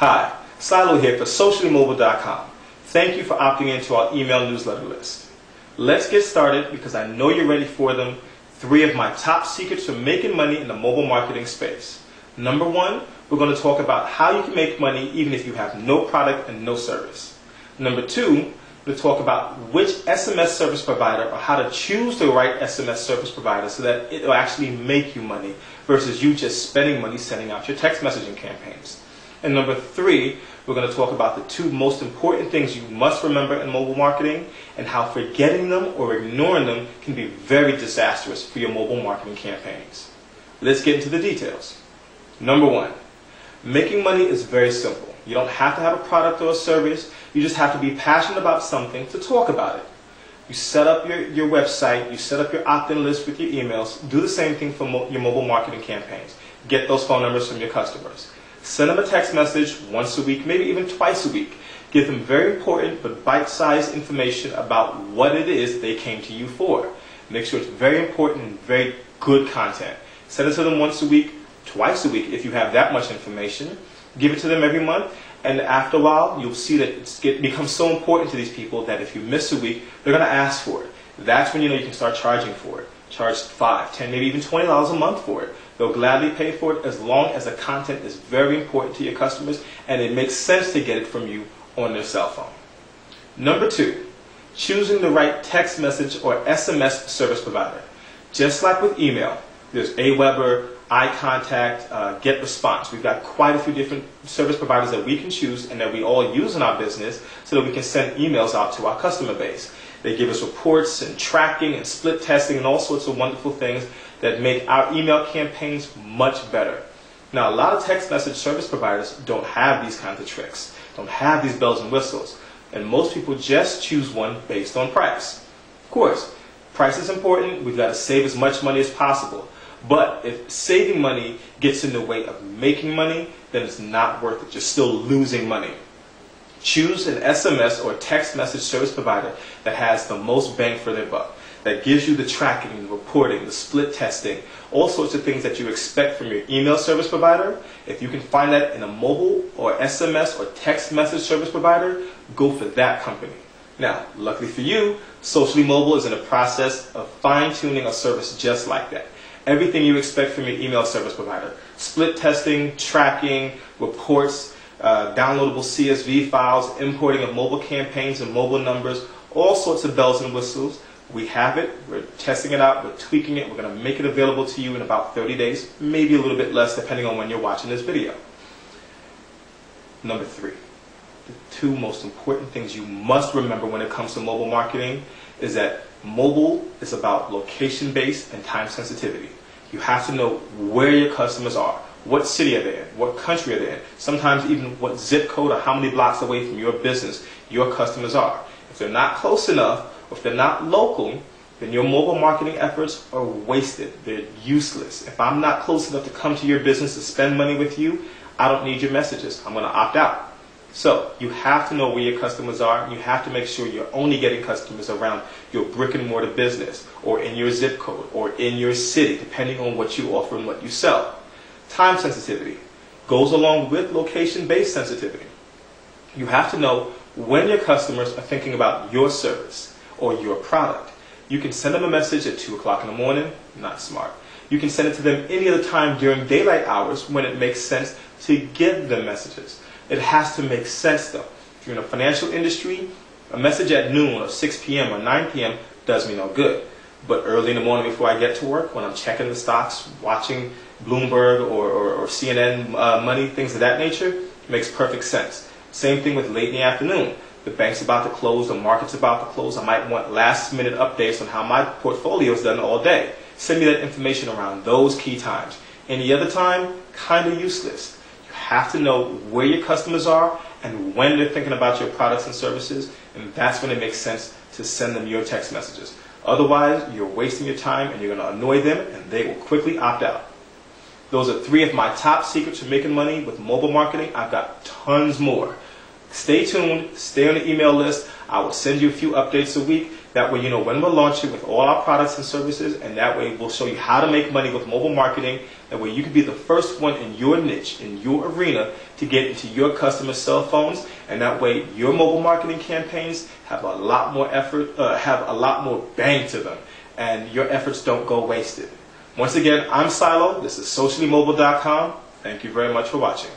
Hi, Silho here for sociallymobile.com. Thank you for opting into our email newsletter list. Let's get started because I know you're ready for them. 3 of my top secrets for making money in the mobile marketing space. Number 1, we're going to talk about how you can make money even if you have no product and no service. Number 2, we'll talk about which SMS service provider or how to choose the right SMS service provider so that it will actually make you money versus you just spending money sending out your text messaging campaigns. And number 3, we're going to talk about the 2 most important things you must remember in mobile marketing and how forgetting them or ignoring them can be very disastrous for your mobile marketing campaigns. Let's get into the details. Number 1, making money is very simple. You don't have to have a product or a service. You just have to be passionate about something to talk about it. You set up your website, you set up your opt-in list with your emails. Do the same thing for your mobile marketing campaigns. Get those phone numbers from your customers. Send them a text message once a week, maybe even twice a week. Give them very important but bite-sized information about what it is they came to you for. Make sure it's very important and very good content. Send it to them once a week, twice a week if you have that much information. Give it to them every month, and after a while you'll see that it becomes so important to these people that if you miss a week, they're going to ask for it. That's when you know you can start charging for it. Charge $5, $10, maybe even $20 a month for it. They'll gladly pay for it as long as the content is very important to your customers and it makes sense to get it from you on their cell phone. Number 2, choosing the right text message or SMS service provider. Just like with email, there's Aweber, iContact, GetResponse. We've got quite a few different service providers that we can choose and that we all use in our business so that we can send emails out to our customer base. They give us reports and tracking and split testing and all sorts of wonderful things that make our email campaigns much better. Now, a lot of text message service providers don't have these kinds of tricks, don't have these bells and whistles, and most people just choose one based on price. Of course, price is important. We've got to save as much money as possible. But if saving money gets in the way of making money, then it's not worth it. You're still losing money. Choose an SMS or text message service provider that has the most bang for their buck, that gives you the tracking, the reporting, the split testing, all sorts of things that you expect from your email service provider. If you can find that in a mobile or SMS or text message service provider, go for that company. Now, luckily for you, Socially Mobile is in the process of fine-tuning a service just like that. Everything you expect from your email service provider. Split testing, tracking, reports, downloadable CSV files, importing of mobile campaigns and mobile numbers, all sorts of bells and whistles. We have it, we're testing it out, we're tweaking it, we're going to make it available to you in about 30 days, maybe a little bit less depending on when you're watching this video. Number 3, the 2 most important things you must remember when it comes to mobile marketing is that mobile is about location-based and time sensitivity. You have to know where your customers are. What city are they in? What country are they in? Sometimes even what zip code or how many blocks away from your business your customers are. If they're not close enough, or if they're not local, then your mobile marketing efforts are wasted. They're useless. If I'm not close enough to come to your business to spend money with you, I don't need your messages. I'm going to opt out. So you have to know where your customers are, and you have to make sure you're only getting customers around your brick and mortar business or in your zip code or in your city, depending on what you offer and what you sell. Time sensitivity goes along with location-based sensitivity. You have to know when your customers are thinking about your service or your product. You can send them a message at 2 o'clock in the morning, not smart. You can send it to them any other time during daylight hours when it makes sense to give them messages. It has to make sense though. If you're in a financial industry, a message at noon or 6 p.m. or 9 p.m. does me no good. But early in the morning before I get to work, when I'm checking the stocks, watching Bloomberg or CNN Money, things of that nature, makes perfect sense. Same thing with late in the afternoon. The bank's about to close, the market's about to close. I might want last minute updates on how my portfolio is done all day. Send me that information around those key times. Any other time, kind of useless. You have to know where your customers are and when they're thinking about your products and services, and that's when it makes sense to send them your text messages. Otherwise, you're wasting your time and you're going to annoy them and they will quickly opt out. Those are 3 of my top secrets for making money with mobile marketing. I've got tons more. Stay tuned, stay on the email list. I will send you a few updates a week. That way you know when we're launching with all our products and services, and that way we'll show you how to make money with mobile marketing. That way you can be the first one in your niche, in your arena, to get into your customers' cell phones, and that way your mobile marketing campaigns have a lot more effort, have a lot more bang to them, and your efforts don't go wasted. Once again, I'm Silho. This is sociallymobile.com. Thank you very much for watching.